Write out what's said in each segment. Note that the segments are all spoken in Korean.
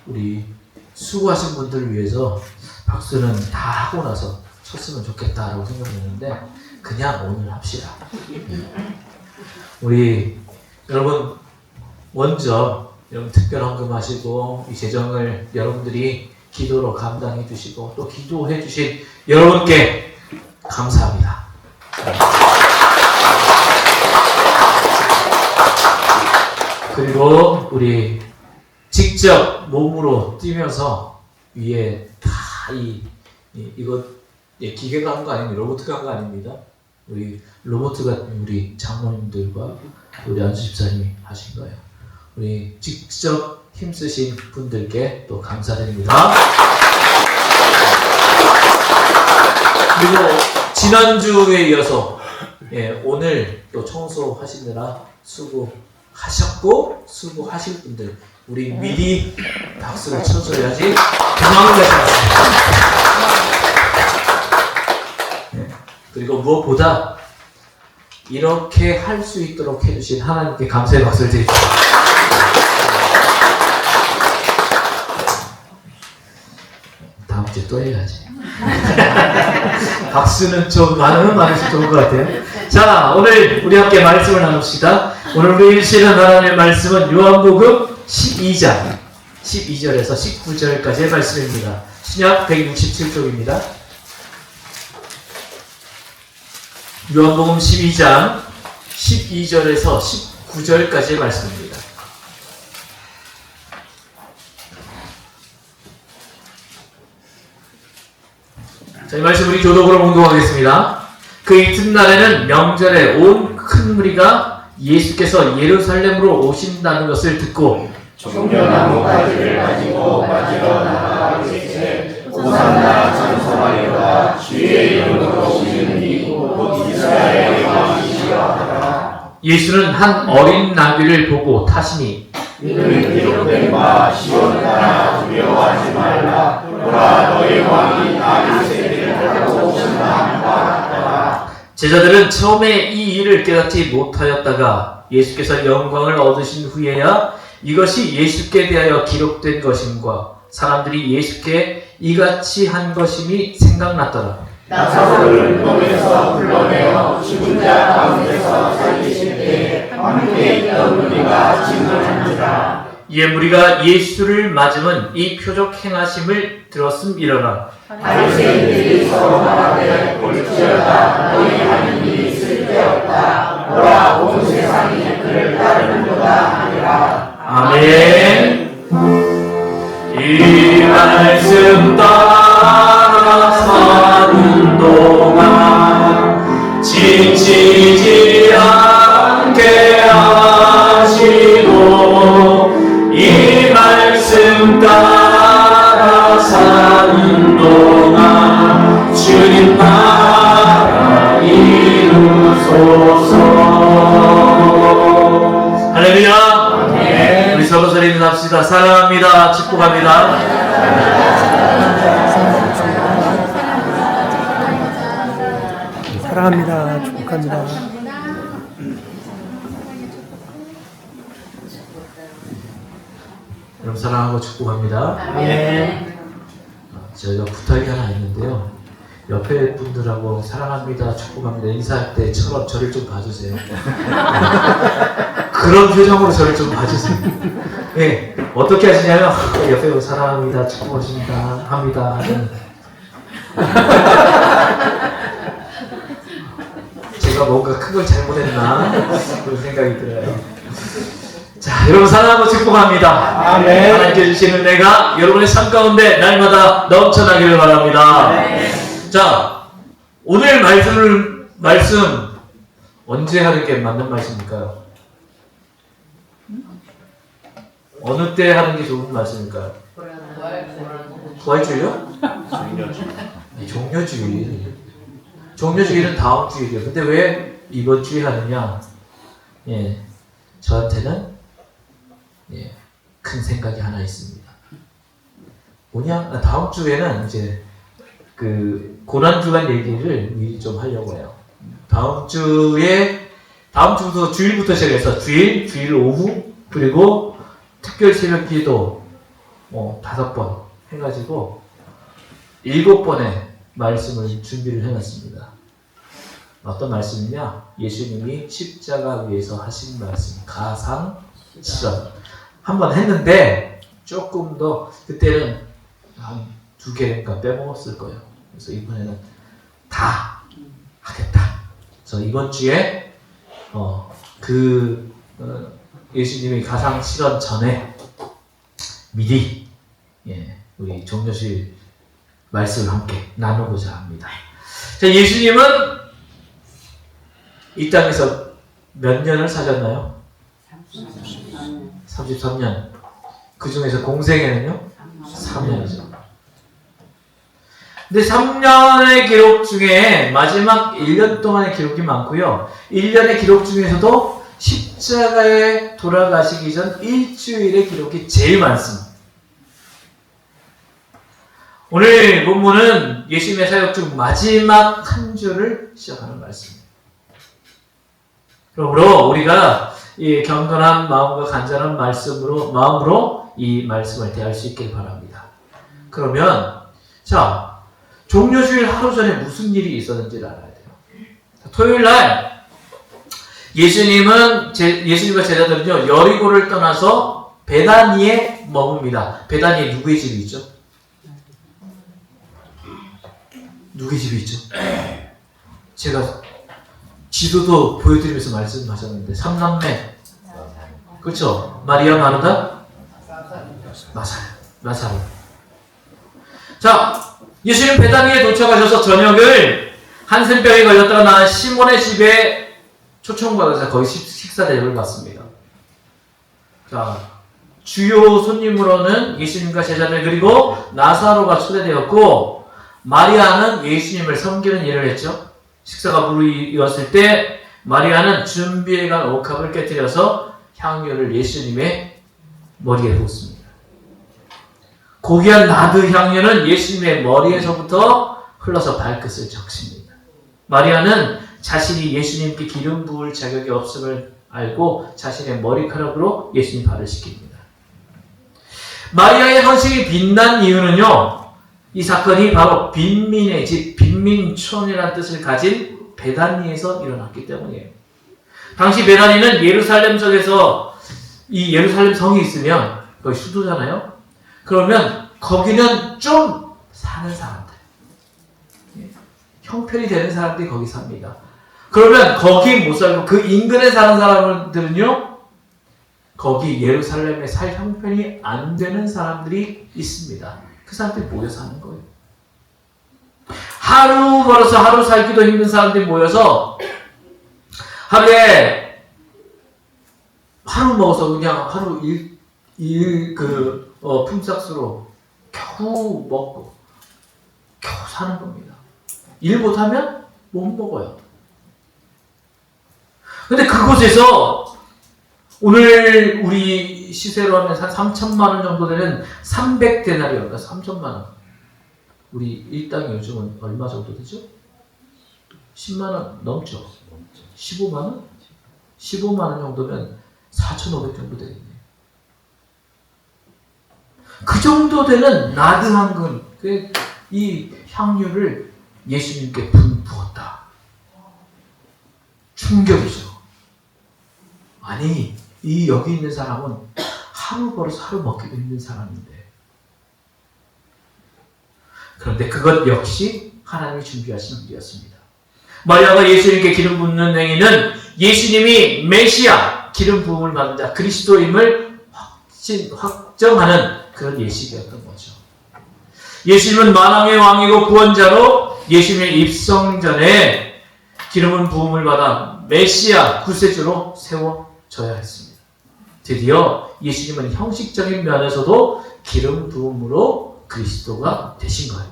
우리 수고하신 분들을 위해서 박수는 다 하고 나서 쳤으면 좋겠다라고 생각했는데 그냥 오늘 합시다. 우리 여러분 먼저 여러분 특별 헌금하시고 이 재정을 여러분들이 기도로 감당해 주시고 또 기도해 주신 여러분께 감사합니다. 그리고 우리 직접 몸으로 뛰면서 위에 다 이거 기계가 한 거 아닙니다. 로봇가 한 거 아닙니다. 우리 로봇가 우리 장모님들과 우리 안수 집사님이 하신 거예요. 우리 직접 힘쓰신 분들께 또 감사드립니다. 그리고 지난주에 이어서 오늘 또 청소하시느라 수고하셨고 수고하실 분들 우리 미리 박수를 쳐줘야지 그냥 가시겠습니다. 그리고 무엇보다 이렇게 할 수 있도록 해주신 하나님께 감사의 박수를 드립니다. 다음 주에 또 해야지. 박수는 좀 많으면 좋은 것 같아요. 자, 오늘 우리 함께 말씀을 나눕시다. 오늘 우리 읽으시는 하나님의 말씀은 요한복음 12장 12절에서 19절까지의 말씀입니다. 신약 167쪽입니다. 요한복음 12장 12절에서 19절까지의 말씀입니다. 자, 이 말씀 우리 교독으로 봉독하겠습니다. 그 이튿날에는 명절에 온 큰 무리가 예수께서 예루살렘으로 오신다는 것을 듣고 종려나무 가지를 가지고 맞으러 나가 이르되 호산나 천사마리가 주의 이름으로 오시는 이 곧 이스라엘의 왕이시라 하더라. 예수는 한 어린 나귀를 보고 타시니 이는 기록된 바 시온 따라 두려워하지 말라. 보라 너의 왕이 나귀 새끼를 타고 오신다 하는 바 같더라. 제자들은 처음에 이 일을 깨닫지 못하였다가 예수께서 영광을 얻으신 후에야 이것이 예수께 대하여 기록된 것임과 사람들이 예수께 이같이 한 것임이 생각났더라. 나사로를 몸에서 불러내어 죽은 자 가운데서 살리실 때에 함께 있던 우리가 증언합니다. 이에 무리가 예수를 맞으면 이 표적 행하심을 들었음이러라. 바리새인들이 서로 말하되 볼지어다 너희 하는 일이 쓸데없다. 보라 온 세상이 그를 따르는도다 하니라. 아멘. 이 말씀 따라 사는 동안 지치지 않게 하시고 이 말씀 따라 사는 동안 주님 나라 이루소서. 할렐루야. 우리 서로 소리 합시다. 사랑합니다. 축복합니다. 사랑합니다. 축복합니다. 여러분 사랑하고 축복합니다. 저희가 부탁이 하나 있는데요. 옆에 분들하고 사랑합니다, 축복합니다 인사할 때처럼 저를 좀 봐주세요. 그런 표정으로 저를 좀 봐주세요. 네, 어떻게 하시냐면 옆에 사랑합니다, 축복하십니다, 합니다 하는 제가 뭔가 큰 걸 잘못했나 그런 생각이 들어요. 자, 여러분 사랑하고 축복합니다. 아멘. 하나님께 주시는 은혜가 여러분의 삶 가운데 날마다 넘쳐나기를 바랍니다. 자, 오늘 말씀 언제 하는 게 맞는 말씀일까요? 어느 때 하는 게 좋은 말씀일까요? 부활주일요? 종려주일. 종려주일은 다음 주일이요. 근데 왜 이번 주에 하느냐? 저한테는 큰 생각이 하나 있습니다. 뭐냐? 다음 주에는 이제 그 고난주간 얘기를 미리 좀 하려고 해요. 다음 주부터 시작해서 주일 오후, 그리고 특별 새벽기도 5번 해가지고 7번의 말씀을 준비를 해놨습니다. 어떤 말씀이냐? 예수님이 십자가 위에서 하신 말씀, 가상 실험 한번 했는데 조금 더 그때는 한 2개니까 빼먹었을 거예요. 그래서 이번에는 다 하겠다. 그래서 이번 주에 예수님이 가상 실험 전에 미리 우리 종료실 말씀을 함께 나누고자 합니다. 자, 예수님은 이 땅에서 몇 년을 사셨나요? 33년. 그 중에서 공생애는요? 3년이죠. 근데 3년의 기록 중에 마지막 1년 동안의 기록이 많고요. 1년의 기록 중에서도 십자가에 돌아가시기 전 일주일의 기록이 제일 많습니다. 오늘 본문은 예수님의 사역 중 마지막 한 주를 시작하는 말씀입니다. 그러므로 우리가 이 경건한 마음과 간절한 마음으로 이 말씀을 대할 수 있길 바랍니다. 그러면 자, 종료주일 하루 전에 무슨 일이 있었는지를 알아야 돼요. 토요일 날 예수님과 제자들은요, 여리고를 떠나서 베다니에 머뭅니다. 베다니에 누구의 집이 있죠? 누구의 집이 있죠? 제가 지도도 보여드리면서 말씀하셨는데 3남매 그렇죠? 마리아, 마르다, 라사로. 자, 예수님 베다니에 도착하셔서 저녁을 한센병에 걸렸다가 나은 시몬의 집에 초청받아서 거의 식사 대접을 받습니다. 자, 주요 손님으로는 예수님과 제자들 그리고 나사로가 초대되었고, 마리아는 예수님을 섬기는 일을 했죠. 식사가 무르익었을 때 마리아는 준비해간 옥합을 깨뜨려서 향유를 예수님의 머리에 붓습니다. 고귀한 나드 향유는 예수님의 머리에서부터 흘러서 발끝을 적십니다. 마리아는 자신이 예수님께 기름 부을 자격이 없음을 알고 자신의 머리카락으로 예수님 발을 씻깁니다. 마리아의 헌신이 빛난 이유는요, 이 사건이 바로 빈민의 집, 빈민촌이라는 뜻을 가진 베다니에서 일어났기 때문이에요. 당시 베다니는 예루살렘 속에서 이 예루살렘 성이 있으면 거기 수도잖아요. 그러면 거기는 좀 사는 사람들, 형편이 되는 사람들이 거기 삽니다. 그러면 거기 못 살고 그 인근에 사는 사람들은요, 거기 예루살렘에 살 형편이 안 되는 사람들이 있습니다. 그 사람들이 모여 사는 거예요. 하루 벌어서 하루 살기도 힘든 사람들이 모여서 하루에 하루 먹어서 그냥 하루 품삯으로 겨우 먹고 겨우 사는 겁니다. 일 못하면 못 먹어요. 근데 그곳에서 오늘 우리 시세로 하면 한 3천만 원 정도 되는 300데나리온가 3천만 원. 우리 일당이 요즘은 얼마 정도 되죠? 10만 원 넘죠? 15만 원? 15만 원 정도면 4,500 정도 되겠네요. 그 정도 되는 나드 한 근, 이 향유를 예수님께 부었다. 충격이죠. 아니, 여기 있는 사람은 하루 벌어서 하루 먹기도 힘든 사람인데. 그런데 그것 역시 하나님이 준비하신 일이었습니다. 마리아가 예수님께 기름 붓는 행위는 예수님이 메시아, 기름 부음을 받은 자, 그리스도임을 확정하는 그런 예식이었던 거죠. 예수님은 만왕의 왕이고 구원자로 예수님의 입성 전에 기름 부음을 받아 메시아, 구세주로 세워져야 했습니다. 드디어 예수님은 형식적인 면에서도 기름 부음으로 그리스도가 되신 거예요.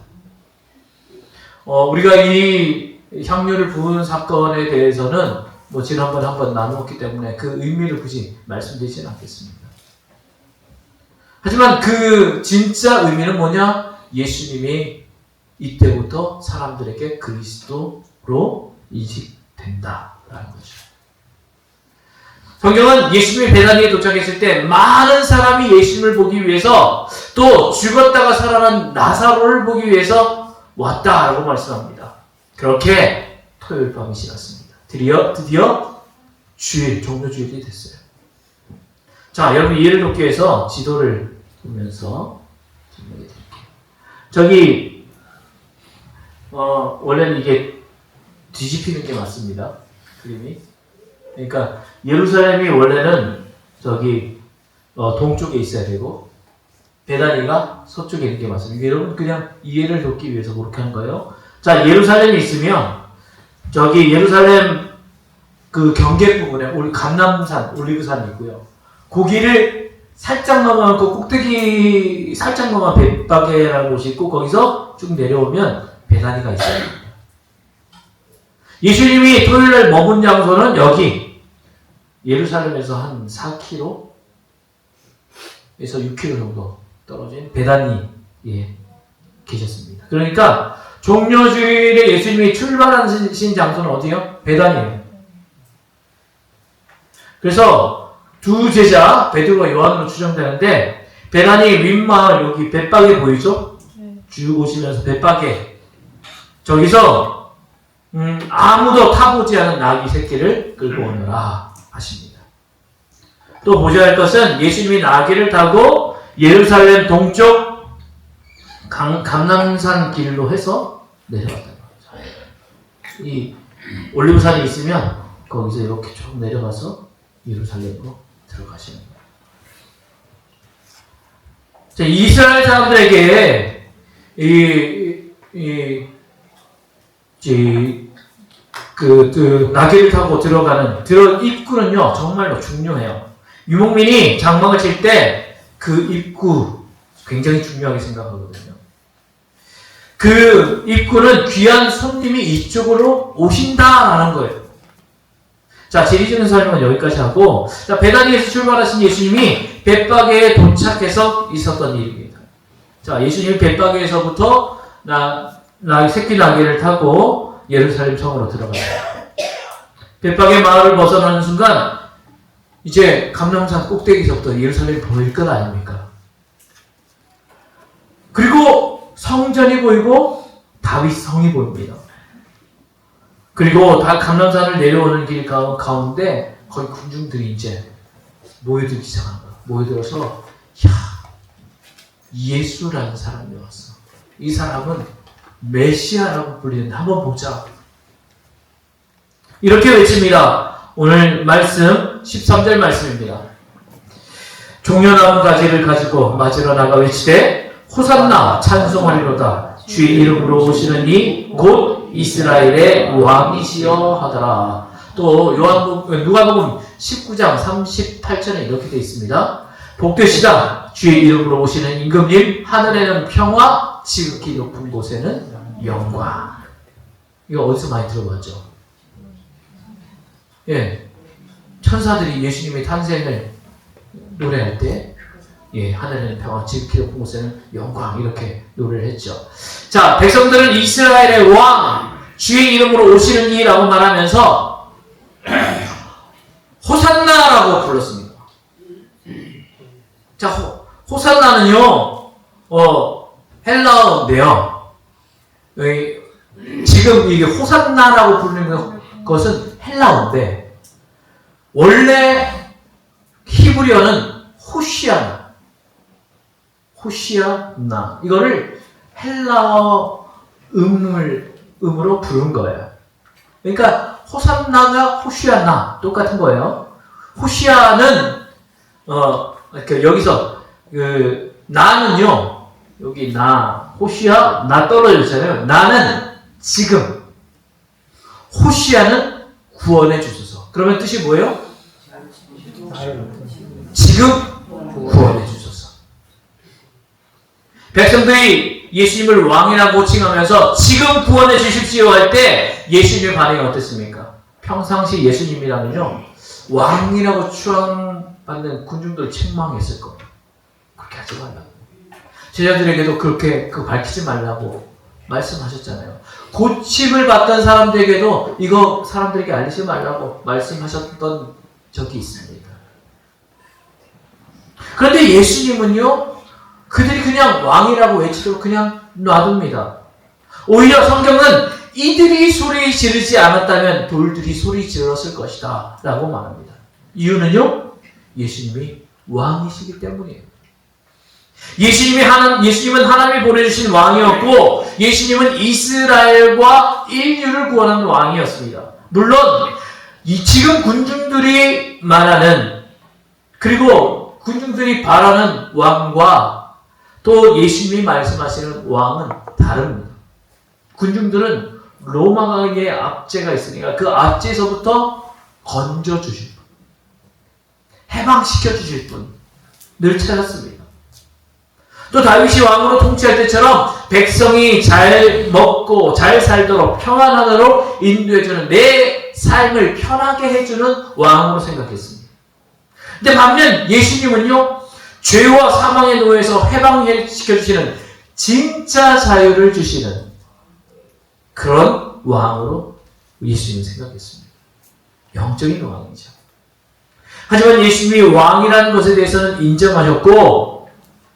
우리가 이 향유를 부은 사건에 대해서는 지난번에 한번 나누었기 때문에 그 의미를 굳이 말씀드리지는 않겠습니다. 하지만 그 진짜 의미는 뭐냐? 예수님이 이때부터 사람들에게 그리스도로 인식된다라는 거죠. 성경은 예수님이 베다니에 도착했을 때 많은 사람이 예수님을 보기 위해서 또 죽었다가 살아난 나사로를 보기 위해서 왔다라고 말씀합니다. 그렇게 토요일 밤이 지났습니다. 드디어 주일, 종료주일이 됐어요. 자, 여러분 이해를 돕기 위해서 지도를 보면서 설명해 드릴게요. 원래는 이게 뒤집히는 게 맞습니다. 그림이. 그러니까 예루살렘이 원래는 동쪽에 있어야 되고 베다니가 서쪽에 있는 게 맞습니다. 여러분 그냥 이해를 돕기 위해서 그렇게 한 거예요. 자, 예루살렘이 있으면 예루살렘 그 경계 부분에 우리 감람산, 올리브산이 있고요. 고기를 살짝 넘어가면 그 꼭대기 살짝 넘어 벳바게라는 곳이 있고 거기서 쭉 내려오면 베다니가 있어요. 예수님이 토요일날 머문 장소는 여기 예루살렘에서 한 4km에서 6km 정도 떨어진 베다니에 계셨습니다. 그러니까 종료주일에 예수님이 출발하신 장소는 어디요? 베다니예요. 그래서 두 제자 베드로와 요한으로 추정되는데 베다니 윗마을 여기 벳바게 보이죠? 쭉 오시면서 벳바게 저기서 아무도 타보지 않은 나귀 새끼를 끌고 오느라 하십니다. 또 보셔야 할 것은 예수님이 나귀를 타고 예루살렘 동쪽 감람산 길로 해서 내려왔다는 거죠. 이 올리브산이 있으면 거기서 이렇게 쭉 내려가서 예루살렘으로 들어가시는 거예요. 자, 이스라엘 사람들에게 나귀를 타고 들어가는 입구는요 정말로 중요해요. 유목민이 장막을 칠 때 그 입구 굉장히 중요하게 생각하거든요. 그 입구는 귀한 손님이 이쪽으로 오신다라는 거예요. 자, 지리적인 설명은 여기까지 하고, 자, 베다니에서 출발하신 예수님이 벳바게에 도착해서 있었던 일입니다. 자, 예수님이 벳바게에서부터 새끼 나귀를 타고 예루살렘 성으로 들어가요. 벳바게 마을을 벗어나는 순간 이제 감람산 꼭대기서부터 예루살렘이 보일 것 아닙니까? 그리고 성전이 보이고 다윗 성이 보입니다. 그리고 다 감람산을 내려오는 길 가운데 거의 군중들이 이제 모여들기 시작한 거예요. 모여들어서 예수라는 사람이 왔어. 이 사람은 메시아라고 불리는데 한번 보자. 이렇게 외칩니다. 오늘 말씀 13절 말씀입니다. 종려나무 가지를 가지고 맞으러 나가 외치되 호산나 찬송하리로다. 주의 이름으로 오시는 이 곧 이스라엘의 왕이시여 하더라. 또 누가복음 19장 38절에 이렇게 되어 있습니다. 복되시다. 주의 이름으로 오시는 임금님, 하늘에는 평화, 지극히 높은 곳에는 영광. 이거 어디서 많이 들어봤죠? 예, 천사들이 예수님의 탄생을 노래할 때, 하늘에는 평화, 지극히 높은 곳에는 영광 이렇게 노래를 했죠. 자, 백성들은 이스라엘의 왕, 주의 이름으로 오시는 이라고 말하면서 호산나라고 불렀습니다. 자, 호산나는요, 헬라어인데요. 지금 이게 호산나라고 부르는 것은 헬라어인데, 원래 히브리어는 호시아나. 이거를 헬라어 음으로 부른 거예요. 그러니까 호산나가 호시아나 똑같은 거예요. 호시아는 여기서 나는요, 여기 호시아 나 떨어졌잖아요. 나는 지금, 호시아는 구원해 주소서. 그러면 뜻이 뭐예요? 지금 구원해 주소서. 백성들이 예수님을 왕이라고 칭하면서 지금 구원해 주십시오 할 때 예수님의 반응이 어땠습니까? 평상시 예수님이라면요, 왕이라고 추앙받는 군중들 책망했을 거예요. 그렇게 하지 말라고. 제자들에게도 그렇게 밝히지 말라고 말씀하셨잖아요. 고침을 받던 사람들에게도 이거 사람들에게 알리지 말라고 말씀하셨던 적이 있습니다. 그런데 예수님은요, 그들이 그냥 왕이라고 외치도록 그냥 놔둡니다. 오히려 성경은 이들이 소리 지르지 않았다면 돌들이 소리 지르었을 것이다 라고 말합니다. 이유는요, 예수님이 왕이시기 때문이에요. 예수님은 하나님이 보내주신 왕이었고, 예수님은 이스라엘과 인류를 구원하는 왕이었습니다. 물론 지금 군중들이 말하는, 그리고 군중들이 바라는 왕과 또 예수님이 말씀하시는 왕은 다릅니다. 군중들은 로마의 압제가 있으니까 그 압제에서부터 건져주실 분, 해방시켜주실 분을 찾았습니다. 또 다윗이 왕으로 통치할 때처럼 백성이 잘 먹고 잘 살도록 평안하도록 인도해주는, 내 삶을 편하게 해주는 왕으로 생각했습니다. 근데 반면 예수님은요, 죄와 사망의 노예에서 해방시켜주시는, 진짜 자유를 주시는 그런 왕으로 예수님은 생각했습니다. 영적인 왕이죠. 하지만 예수님이 왕이라는 것에 대해서는 인정하셨고,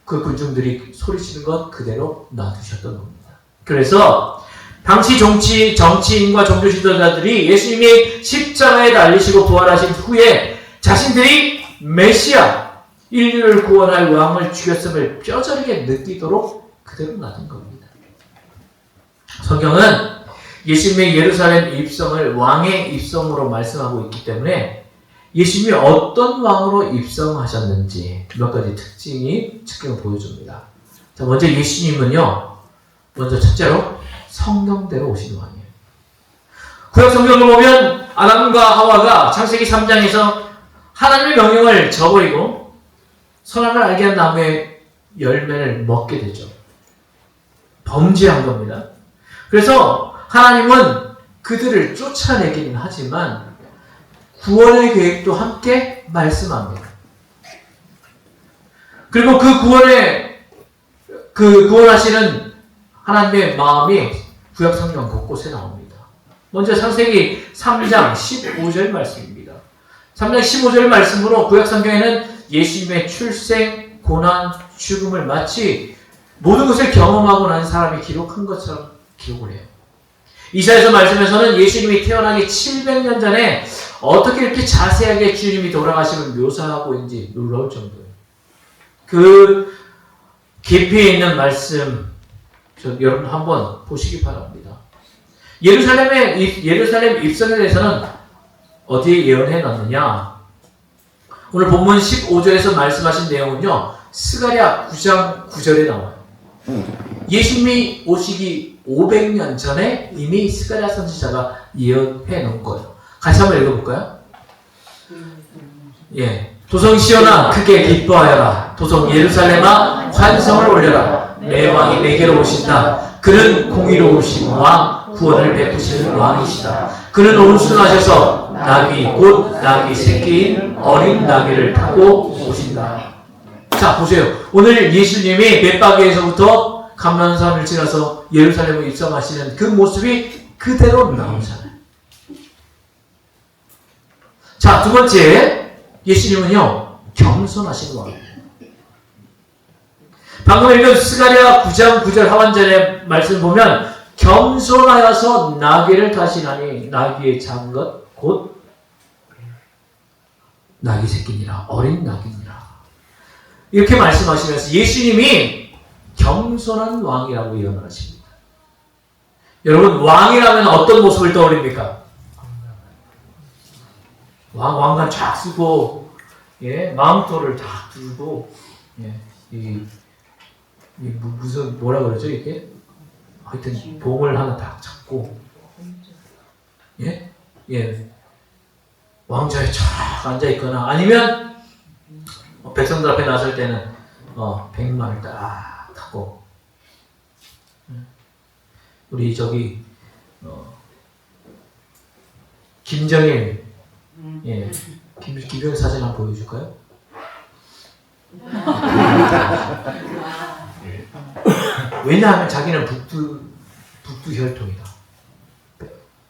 그 군중들이 소리치는 것 그대로 놔두셨던 겁니다. 그래서 당시 정치인과 종교 지도자들이 예수님이 십자가에 달리시고 부활하신 후에 자신들이 메시아, 인류를 구원할 왕을 죽였음을 뼈저리게 느끼도록 그대로 놔둔 겁니다. 성경은 예수님의 예루살렘 입성을 왕의 입성으로 말씀하고 있기 때문에 예수님이 어떤 왕으로 입성하셨는지 몇 가지 특징을 보여줍니다. 자, 먼저 예수님은요, 첫째로 성경대로 오신 왕이에요. 구약 성경을 보면 아담과 하와가 창세기 3장에서 하나님의 명령을 저버리고 선악을 알게 한 나무의 열매를 먹게 되죠. 범죄한 겁니다. 그래서 하나님은 그들을 쫓아내기는 하지만 구원의 계획도 함께 말씀합니다. 그리고 구원하시는 하나님의 마음이 구약 성경 곳곳에 나옵니다. 먼저 창세기 3장 15절 말씀입니다. 3장 15절 말씀으로 구약 성경에는 예수님의 출생, 고난, 죽음을 마치 모든 것을 경험하고 난 사람이 기록한 것처럼 기록을 해요. 이사야서 말씀에서는 예수님이 태어나기 700년 전에 어떻게 이렇게 자세하게 주님이 돌아가심을 묘사하고 있는지 놀라울 정도예요. 그 깊이 있는 말씀, 여러분 한번 보시기 바랍니다. 예루살렘 입성에 대해서는 어디에 예언해 놨느냐? 오늘 본문 15절에서 말씀하신 내용은요, 스가랴 9장 9절에 나와요. 예수님이 오시기 500년 전에 이미 스가랴 선지자가 예언해 놓은 거예요. 같이 한번 읽어볼까요? 예. 도성 시온아 크게 기뻐하여라. 도성 예루살렘아 환성을 올려라. 내 왕이 내게로 오신다. 그는 공의로우신 왕, 구원을 베푸시는 왕이시다. 그는 온순하셔서 나귀 곧 나귀 새끼인 어린 나귀를 타고 오신다. 자, 보세요. 오늘 예수님이 벳바게에서부터 감난산을 지나서 예루살렘을 입성하시는 그 모습이 그대로 나오잖아요. 자, 두 번째, 예수님은요, 겸손하신 왕이에요. 방금 읽은 스가랴 9장 9절 하반절의 말씀 보면 겸손하여서 나귀를 타시나니 나귀의 작은 것 곧 나귀 새끼니라, 어린 나귀니라. 이렇게 말씀하시면서 예수님이 겸손한 왕이라고 예언을 하십니다. 여러분, 왕이라면 어떤 모습을 떠올립니까? 왕관 쫙 쓰고, 예, 망토를 다 들고, 예, 무슨 뭐라 그러죠 이게? 하여튼 봉을 하나 딱 잡고, 예, 왕좌에 쫙 앉아 있거나 아니면 백성들 앞에 나설 때는 백마를 딱 타고, 우리 김정일, 예, 김정일 사진 한번 보여줄까요? 왜냐하면 자기는 북두 혈통이다.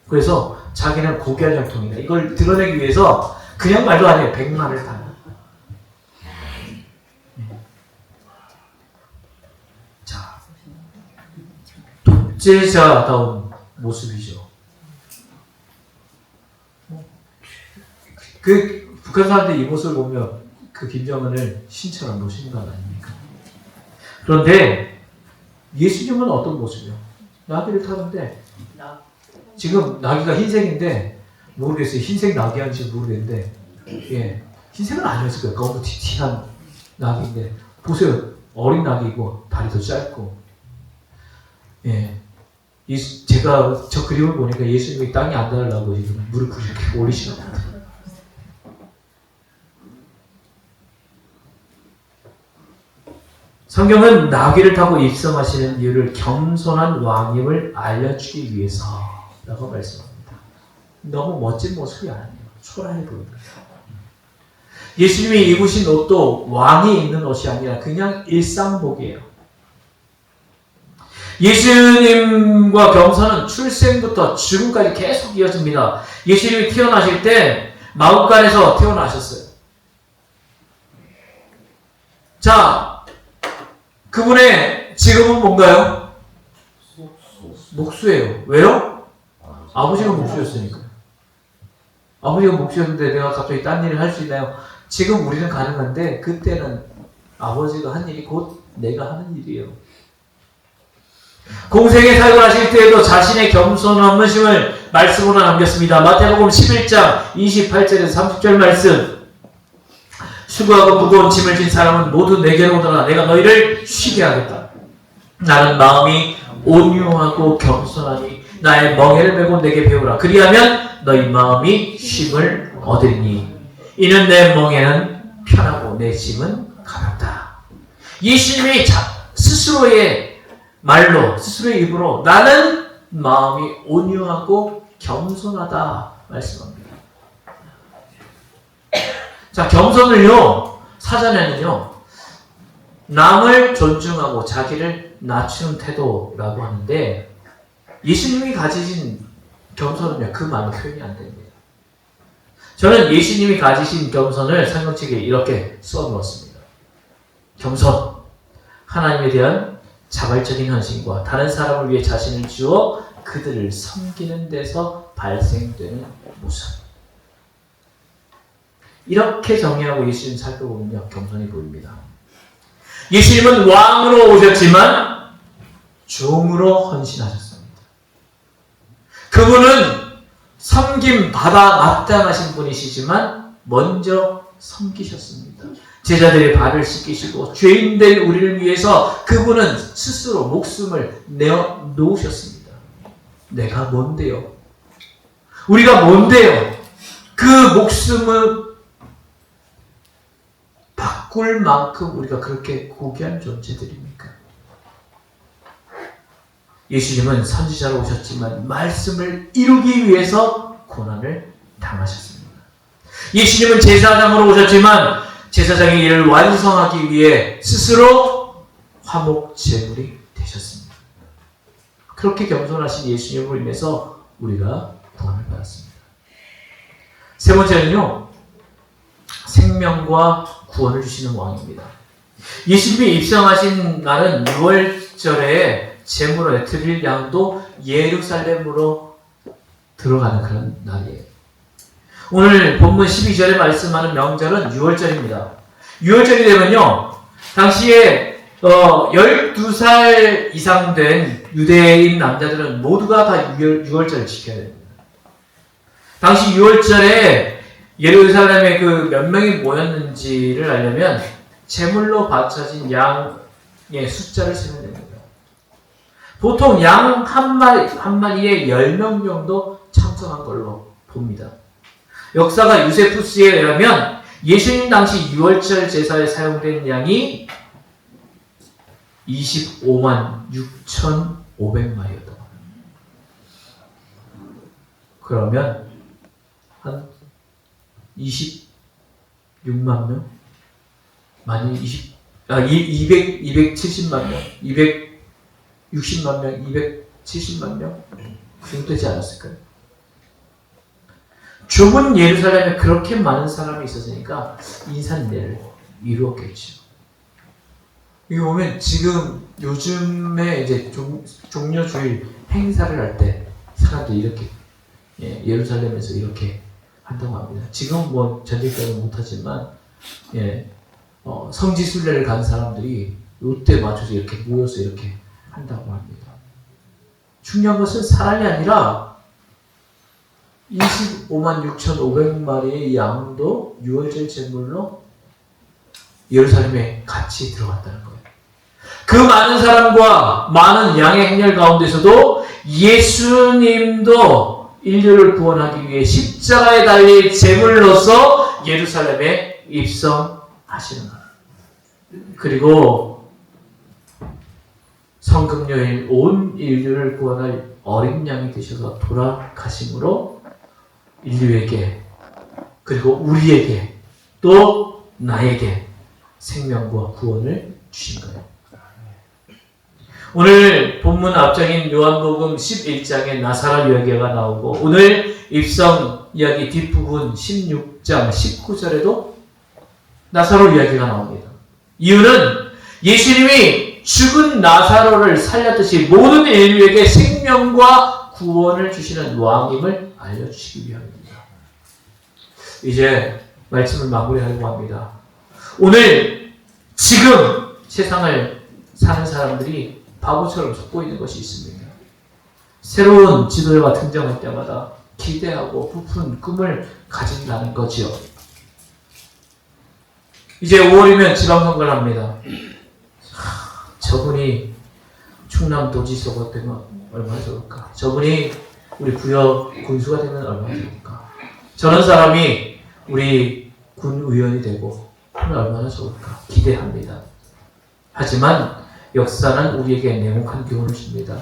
그래서 자기는 고귀한 혈통이다. 이걸 드러내기 위해서 그냥 말도 아니에요. 100마를 타는. 자, 독재자다운 모습이죠. 그 북한 사람들이 이 모습을 보면 그 김정은을 신처럼 모시는 건 아닙니까? 그런데 예수님은 어떤 모습이요? 나귀를 타는데 지금 나귀가 흰색인데 모르겠어요. 흰색 나귀인지 모르겠는데 예, 흰색은 아니었을 거예요. 너무 튀티한 나귀인데 보세요. 어린 나귀이고 다리도 짧고 예, 제가 저 그림을 보니까 예수님이 땅에 앉아달라고 지금 무릎을 이렇게 올리시는 것 같아요. 성경은 나귀를 타고 입성하시는 이유를 겸손한 왕임을 알려주기 위해서라고 말씀합니다. 너무 멋진 모습이 아니에요. 초라해 보입니다. 예수님이 입으신 옷도 왕이 입는 옷이 아니라 그냥 일상복이에요. 예수님과 겸손은 출생부터 죽음까지 계속 이어집니다. 예수님이 태어나실 때 마구간에서 태어나셨어요. 자, 그분의 직업은 뭔가요? 목수예요. 왜요? 아버지가 목수였으니까. 아버지가 목수였는데 내가 갑자기 딴 일을 할 수 있나요? 지금 우리는 가능한데 그때는 아버지가 한 일이 곧 내가 하는 일이에요. 공생에 살고하실 때에도 자신의 겸손함을 말씀으로 남겼습니다. 마태복음 11장 28절에서 30절 말씀. 수고하고 무거운 짐을 진 사람은 모두 내게로 오더라. 내가 너희를 쉬게 하겠다. 나는 마음이 온유하고 겸손하니 나의 멍에를 메고 내게 배우라. 그리하면 너희 마음이 쉼을 얻으리니 이는 내 멍에는 편하고 내 짐은 가볍다. 예수님이 스스로의 말로 스스로의 입으로 나는 마음이 온유하고 겸손하다 말씀합니다. 자, 겸손을요, 사전에는요, 남을 존중하고 자기를 낮추는 태도라고 하는데, 예수님이 가지신 겸손은요, 그 말로 표현이 안 됩니다. 저는 예수님이 가지신 겸손을 성경책에 이렇게 써놓았습니다. 겸손, 하나님에 대한 자발적인 헌신과 다른 사람을 위해 자신을 주어 그들을 섬기는 데서 발생되는 모습. 이렇게 정의하고 예수님 살펴보면요, 겸손해 보입니다. 예수님은 왕으로 오셨지만 종으로 헌신하셨습니다. 그분은 섬김 받아 마땅하신 분이시지만 먼저 섬기셨습니다. 제자들의 발을 씻기시고 죄인된 우리를 위해서 그분은 스스로 목숨을 내어 놓으셨습니다. 내가 뭔데요? 우리가 뭔데요? 그 목숨을 바꿀 만큼 우리가 그렇게 고귀한 존재들입니까? 예수님은 선지자로 오셨지만 말씀을 이루기 위해서 고난을 당하셨습니다. 예수님은 제사장으로 오셨지만 제사장의 일을 완성하기 위해 스스로 화목 제물이 되셨습니다. 그렇게 겸손하신 예수님으로 인해서 우리가 구원을 받았습니다. 세 번째는요, 생명과 구원을 주시는 왕입니다. 예수님이 입성하신 날은 6월절에 제물을 드릴 양도 예루살렘으로 들어가는 그런 날이에요. 오늘 본문 12절에 말씀하는 명절은 6월절입니다. 6월절이 되면요, 당시에 12살 이상 된 유대인 남자들은 모두가 다 6월절을 지켜야 됩니다. 당시 6월절에 예루살렘에 그 몇 명이 모였는지를 알려면 제물로 바쳐진 양의 숫자를 세면 됩니다. 보통 양 한 마리에 10명 정도 참석한 걸로 봅니다. 역사가 유세푸스에 의하면 예수님 당시 6월절 제사에 사용된 양이 25만 6,500마리였다고 합니다. 그러면 한 26만 명? 많이 270만 명? 260만 명? 270만 명? 그 정도 되지 않았을까요? 좁은 예루살렘에 그렇게 많은 사람이 있었으니까 인산인대를 이루었겠죠. 이거 보면 지금 요즘에 이제 종려주일 행사를 할 때 사람들이 이렇게 예루살렘에서 이렇게 한다고 합니다. 지금 뭐 전쟁 때문에 못하지만 성지순례를 간 사람들이 이때 맞춰서 이렇게 모여서 이렇게 한다고 합니다. 중요한 것은 사람이 아니라 25만 6,500마리의 양도 유월절 제물로 예루살렘에 같이 들어갔다는 거예요. 그 많은 사람과 많은 양의 행렬 가운데서도 예수님도 인류를 구원하기 위해 십자가에 달릴 제물로서 예루살렘에 입성하시는 거예요. 그리고 성금요일 온 인류를 구원할 어린 양이 되셔서 돌아가심으로 인류에게 그리고 우리에게 또 나에게 생명과 구원을 주신 거예요. 오늘 본문 앞장인 요한복음 11장에 나사렛 이야기가 나오고 오늘 입성 이야기 뒷부분 16장 19절에도 나사로 이야기가 나옵니다. 이유는 예수님이 죽은 나사로를 살렸듯이 모든 인류에게 생명과 구원을 주시는 왕임을 알려주시기 위함입니다. 이제 말씀을 마무리하려고 합니다. 오늘 지금 세상을 사는 사람들이 바보처럼 속고 있는 것이 있습니다. 새로운 지도자가 등장할 때마다 기대하고 부푼 꿈을 가진다는 거지요. 이제 5월이면 지방선거를 합니다. 저분이 충남도지사가 되면 얼마나 좋을까? 저분이 우리 부여 군수가 되면 얼마나 좋을까? 저런 사람이 우리 군 의원이 되고 하면 얼마나 좋을까? 기대합니다. 하지만 역사는 우리에게 냉혹한 교훈을 줍니다.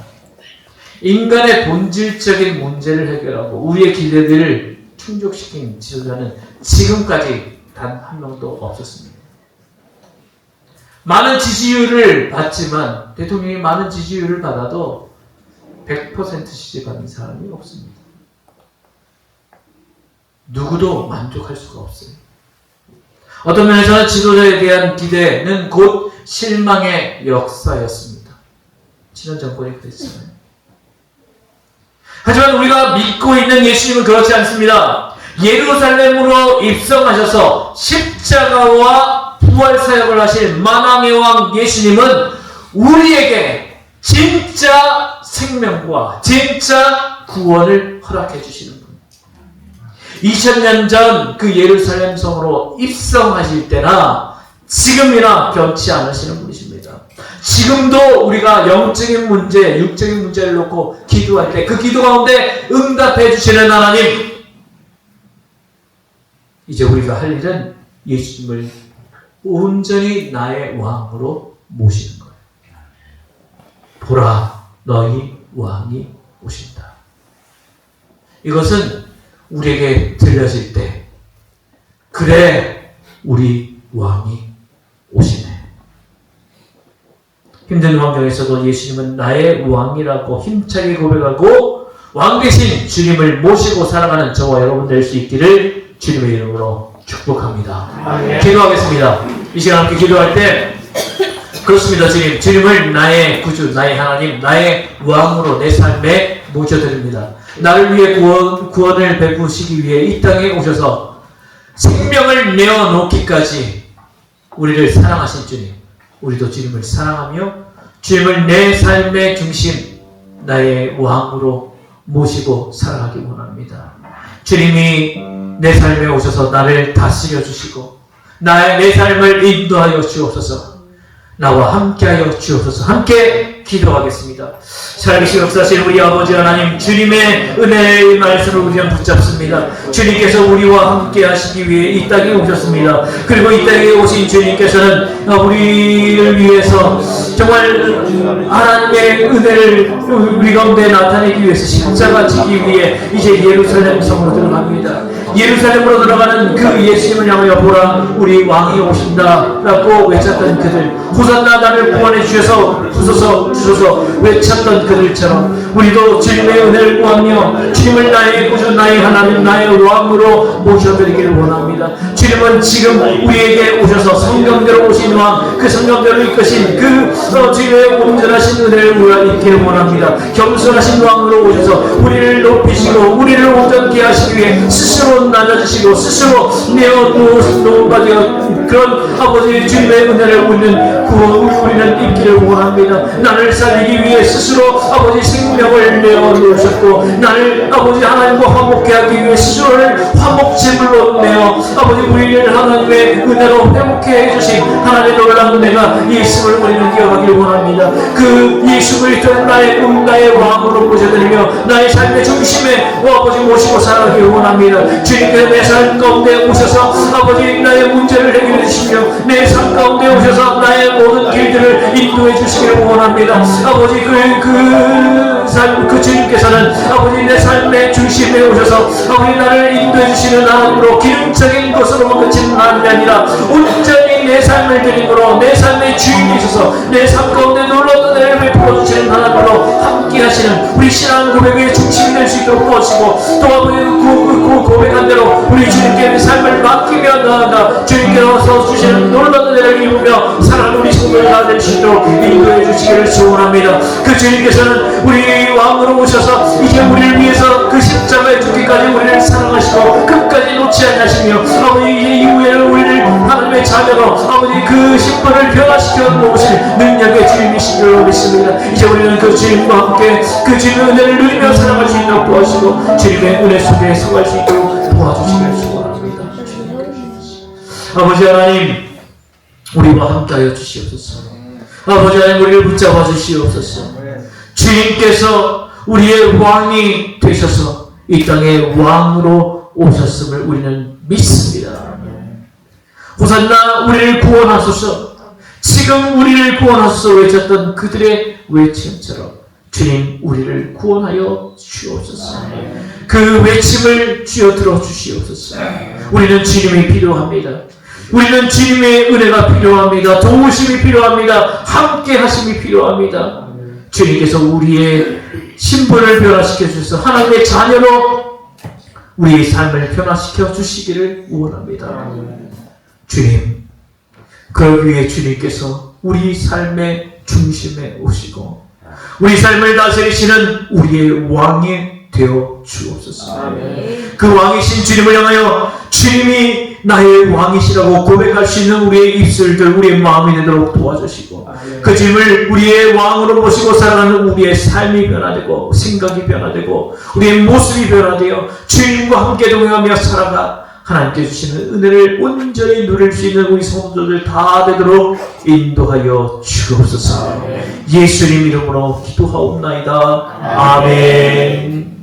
인간의 본질적인 문제를 해결하고 우리의 기대들을 충족시킨 지도자는 지금까지 단 한 명도 없었습니다. 많은 지지율을 받지만 대통령이 많은 지지율을 받아도 100% 지지받는 사람이 없습니다. 누구도 만족할 수가 없어요. 어떤 면에서는 지도자에 대한 기대는 곧 실망의 역사였습니다. 지난 정권이 그랬잖아요. 하지만 우리가 믿고 있는 예수님은 그렇지 않습니다. 예루살렘으로 입성하셔서 십자가와 부활사역을 하실 만왕의 왕 예수님은 우리에게 진짜 생명과 진짜 구원을 허락해 주시는 분. 2000년 전 그 예루살렘 성으로 입성하실 때나 지금이나 변치 않으시는 분이십니다. 지금도 우리가 영적인 문제, 육적인 문제를 놓고 기도할 때 그 기도 가운데 응답해 주시는 하나님. 이제 우리가 할 일은 예수님을 온전히 나의 왕으로 모시는 거예요. 보라, 너희 왕이 오신다. 이것은 우리에게 들려질 때, 그래, 우리 왕이 오시네. 힘든 환경에서도 예수님은 나의 왕이라고 힘차게 고백하고 왕 대신 주님을 모시고 살아가는 저와 여러분 될 수 있기를 주님의 이름으로 축복합니다. 아멘. 기도하겠습니다. 이 시간 함께 기도할 때 그렇습니다. 주님을 나의 구주, 나의 하나님, 나의 왕으로 내 삶에 모셔드립니다. 나를 위해 구원을 베푸시기 위해 이 땅에 오셔서 생명을 내어놓기까지 우리를 사랑하신 주님, 우리도 주님을 사랑하며 주님을 내 삶의 중심, 나의 왕으로 모시고 살아가기 원합니다. 주님이 내 삶에 오셔서 나를 다스려 주시고 내 삶을 인도하여 주옵소서. 나와 함께하여 주옵소서. 함께 기도하겠습니다. 살아계신 역사하신 우리 아버지 하나님, 주님의 은혜의 말씀을 우리는 붙잡습니다. 주님께서 우리와 함께 하시기 위해 이 땅에 오셨습니다. 그리고 이 땅에 오신 주님께서는 우리를 위해서 정말 하나님의 은혜를 우리 가운데 나타내기 위해서 십자가 지기 위해 이제 예루살렘 성으로 들어갑니다. 예루살렘으로 들어가는 그 예수님을 향하여 보라 우리 왕이 오신다 라고 외쳤던 그들, 호산나 나를 구원해 주셔서 외쳤던 그들처럼 우리도 주님의 은혜를 구하며 주님을 나의 구주, 나의 하나님, 나의 왕으로 모셔드리기를 원합니다. 주님은 지금 우리에게 오셔서 성경대로 오신 왕, 그 성경대로 이끄신 그 주님의 온전하신 은혜를 우리가 입기를 원합니다. 겸손하신 왕으로 오셔서 우리를 높이시고 우리를 온전케 하시기 위해 스스로 낮아지시고 스스로 내어놓으신 그런 아버지 주님의 은혜를 우리는 입기를 원합니다. 나를 살리기 위해 스스로 아버지 생명을 내어놓으셨고 나를 아버지 하나님과 화목케 하기 위해 스스로를 화목제물로 내어 아버지 우리를 하나님의 은혜로 회복케 해주신 하나님의 놀라운 은혜가 예수를 우리는 기억하기를 원합니다. 그 예수 그리스도를 나의 왕으로 모셔드리며 나의 삶의 중심에 아버지 모시고 살아가기를 원합니다. 주님께서 내 삶 가운데 오셔서 아버지 나의 문제를 해결해 주시며 내 삶 가운데 오셔서 나의 모든 길들을 인도해 주시기를 원합니다. 아버지 그 주님께서는 아버지 내 삶의 중심에 오셔서 아버지 나를 인도해 주시는 하나님으로 기능적인 것으로만 그치는 하나님이 아니라 온전히 내 삶을 드림으로 내 삶의 주인이셔서 내 삶 가운데 놀라운 은혜를 베풀어 주시는 하나님으로 함께 하시는 우리 신앙 고백의 중심이 될 수 있도록 도와주시고 또 아버지 그 고백한 대로 우리 주님께 삶을 맡기며 나아가 주님께서 주시는 놀라운 은혜를 입으며 사랑하는 우리 성도를 다 될 수 있도록 인도해 주시기를 소원합니다. 그 주님께서는 우리 왕으로 오셔서 이제 우리를 위해서 그 십자가에 죽기까지 우리를 사랑하시고 끝까지 놓지 않으시며 아버지 이제 이후에는 우리를 하나님의 자녀로 아버지 그 신분을 변화시켜 놓으실 능력의 주님이신 줄 믿습니다. 이제 우리는 그 주님과 함께 그 주님의 은혜를 누리며 살아갈 수 있도록 도와주시고 주님의 은혜 속에 서갈 수 있도록 도와주시기를 소원합니다. 아버지 하나님 우리와 함께하여 주시옵소서. 아버지 하나님 우리를 붙잡아 주시옵소서. 주님께서 우리의 왕이 되셔서 이 땅에 왕으로 오셨음을 우리는 믿습니다. 호산나 우리를 구원하소서. 지금 우리를 구원하소서 외쳤던 그들의 외침처럼 주님 우리를 구원하여 주옵소서. 그 외침을 주여 들어주시옵소서. 우리는 주님이 필요합니다. 우리는 주님의 은혜가 필요합니다. 도우심이 필요합니다. 함께 하심이 필요합니다. 주님께서 우리의 신분을 변화시켜 주셔서 하나님의 자녀로 우리의 삶을 변화시켜 주시기를 원합니다. 주님, 그러기 위해 주님께서 우리 삶의 중심에 오시고 우리 삶을 다스리시는 우리의 왕이 되어 주옵소서. 그 왕이신 주님을 향하여 주님이 나의 왕이시라고 고백할 수 있는 우리의 입술들, 우리의 마음이 되도록 도와주시고 그 주님을 우리의 왕으로 모시고 살아가는 우리의 삶이 변화되고 생각이 변화되고 우리의 모습이 변화되어 주님과 함께 동행하며 살아가 하나님께 주시는 은혜를 온전히 누릴 수 있는 우리 성도들 다 되도록 인도하여 주옵소서. 예수님 이름으로 기도하옵나이다. 아멘.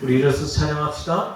우리 일어서 찬양합시다.